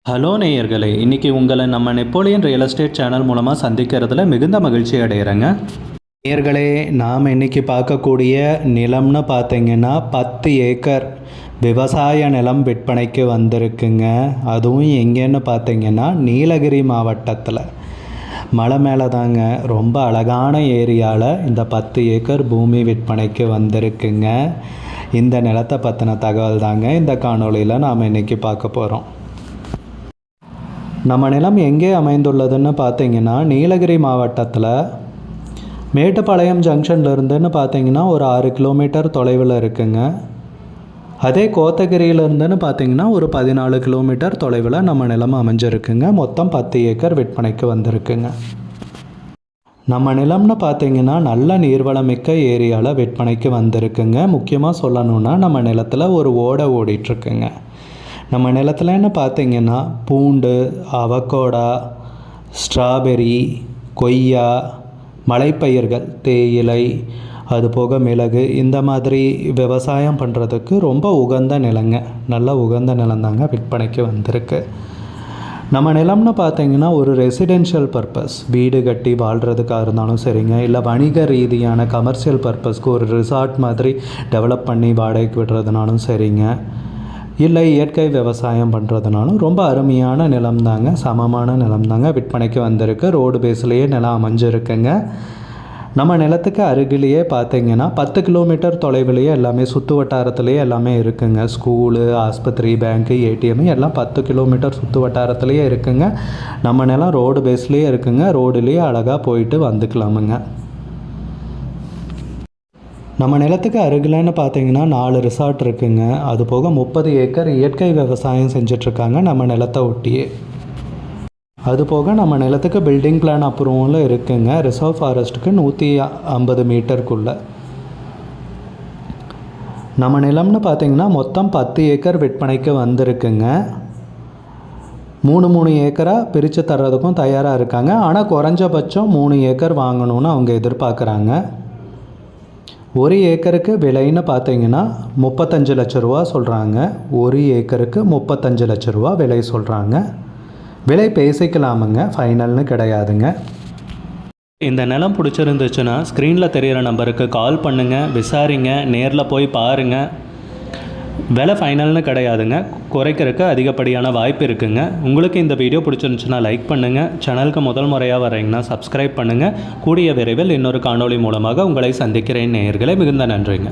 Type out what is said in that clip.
Hello நேயர்களே, இன்றைக்கி உங்களை நம்ம நெப்போலியன் ரியல் எஸ்டேட் சேனல் மூலமாக சந்திக்கிறதுல மிகுந்த மகிழ்ச்சி அடைகிறேங்க. நேயர்களே, நாம் இன்றைக்கி பார்க்கக்கூடிய நிலம்னு பார்த்தீங்கன்னா 10 ஏக்கர் விவசாய நிலம் விற்பனைக்கு வந்திருக்குங்க. அதுவும் எங்கேன்னு பார்த்தீங்கன்னா நீலகிரி மாவட்டத்தில் மலை மேலே தாங்க. ரொம்ப அழகான ஏரியாவில் இந்த 10 ஏக்கர் பூமி விற்பனைக்கு வந்திருக்குங்க. இந்த நிலத்தை பற்றின தகவல் தாங்க இந்த காணொளியில் நாம் இன்றைக்கி பார்க்க போகிறோம். நம்ம நிலம் எங்கே அமைந்துள்ளதுன்னு பார்த்தீங்கன்னா நீலகிரி மாவட்டத்தில் மேட்டுப்பாளையம் ஜங்ஷன்லேருந்துன்னு பார்த்தீங்கன்னா ஒரு 6 கிலோமீட்டர் தொலைவில் இருக்குங்க. அதே கோத்தகிரியிலேருந்துன்னு பார்த்தீங்கன்னா ஒரு 14 கிலோமீட்டர் தொலைவில் நம்ம நிலம் அமைஞ்சிருக்குங்க. மொத்தம் 10 ஏக்கர் விற்பனைக்கு வந்திருக்குங்க. நம்ம நிலம்னு பார்த்தீங்கன்னா நல்ல நீர்வளமிக்க ஏரியாவில் விற்பனைக்கு வந்திருக்குங்க. முக்கியமாக சொல்லணுன்னா நம்ம நிலத்தில் ஒரு ஓடை ஓடிட்டுருக்குங்க. நம்ம நிலத்துலன்னு பார்த்தீங்கன்னா பூண்டு, அவகோடா, ஸ்ட்ராபெரி, கொய்யா, மலைப்பயிர்கள், தேயிலை, அதுபோக மிளகு, இந்த மாதிரி விவசாயம் பண்ணுறதுக்கு ரொம்ப உகந்த நிலங்க. நல்ல உகந்த நிலந்தாங்க விற்பனைக்கு வந்திருக்கு. நம்ம நிலம்னு பார்த்தீங்கன்னா ஒரு ரெசிடென்ஷியல் பர்பஸ், வீடு கட்டி வாழ்கிறதுக்காக இருந்தாலும் சரிங்க, இல்லை வணிக ரீதியான கமர்ஷியல் பர்பஸ்க்கு ஒரு ரிசார்ட் மாதிரி டெவலப் பண்ணி வாடகைக்கு விடுறதுனாலும் சரிங்க, இல்லை இயற்கை விவசாயம் பண்ணுறதுனாலும் ரொம்ப அருமையான நிலம் தாங்க, சமமான நிலம் தாங்க விற்பனைக்கு வந்திருக்கு. ரோடு பேஸ்லேயே நிலம் அமைஞ்சிருக்குங்க. நம்ம நிலத்துக்கு அருகிலேயே பார்த்தீங்கன்னா 10 கிலோமீட்டர் தொலைவிலேயே எல்லாமே சுற்று வட்டாரத்துலேயே எல்லாமே இருக்குங்க. ஸ்கூலு, ஆஸ்பத்திரி, பேங்க்கு, ஏடிஎம் எல்லாம் 10 கிலோமீட்டர் சுற்று வட்டாரத்துலேயே இருக்குங்க. நம்ம நிலம் ரோடு பேஸ்லேயே இருக்குங்க. ரோடுலேயே அழகாக போயிட்டு வந்துக்கலாமுங்க. நம்ம நிலத்துக்கு அருகில்னு பார்த்தீங்கன்னா 4 ரிசார்ட் இருக்குங்க. அது போக 30 ஏக்கர் இயற்கை விவசாயம் செஞ்சிட்ருக்காங்க நம்ம நிலத்தை ஒட்டியே. அது போக நம்ம நிலத்துக்கு பில்டிங் பிளான் அப்ரூவலும் இருக்குங்க. ரிசர்வ் ஃபாரஸ்ட்டுக்கு 150 மீட்டருக்குள்ளே. நம்ம நிலம்னு பார்த்தீங்கன்னா மொத்தம் 10 ஏக்கர் விற்பனைக்கு வந்திருக்குங்க. 3 ஏக்கராக பிரித்து தர்றதுக்கும் தயாராக இருக்காங்க. ஆனால் குறைஞ்சபட்சம் 3 ஏக்கர் வாங்கணும்னு அவங்க எதிர்பார்க்குறாங்க. 1 ஏக்கருக்கு விலைன்னு பார்த்தீங்கன்னா 35 லட்ச ரூபா சொல்கிறாங்க. 1 ஏக்கருக்கு 35 லட்ச ரூபா விலை சொல்கிறாங்க. விலை பேசிக்கலாமுங்க, ஃபைனல்னு கிடையாதுங்க. இந்த நிலம் பிடிச்சிருந்துச்சுன்னா ஸ்க்ரீனில் தெரிகிற நம்பருக்கு கால் பண்ணுங்கள், விசாரிங்க, நேரில் போய் பாருங்கள். விலை ஃபைனல்னு கிடையாதுங்க, குறைக்கிறதுக்கு அதிகப்படியான வாய்ப்பு இருக்குங்க. உங்களுக்கு இந்த வீடியோ பிடிச்சிருந்துச்சுன்னா லைக் பண்ணுங்கள். சேனலுக்கு முதல் முறையாக வரீங்கன்னா சப்ஸ்கிரைப் பண்ணுங்கள். கூடிய விரைவில் இன்னொரு காணொளி மூலமாக உங்களை சந்திக்கிறேன் நேயர்களே. மிகுந்த நன்றிங்க.